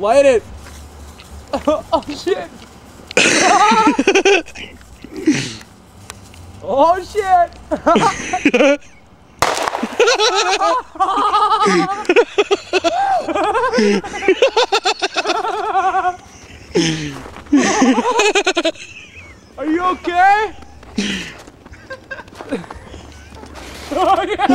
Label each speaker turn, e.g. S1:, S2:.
S1: Light it. Oh shit. Oh shit. Are you okay? Oh yeah.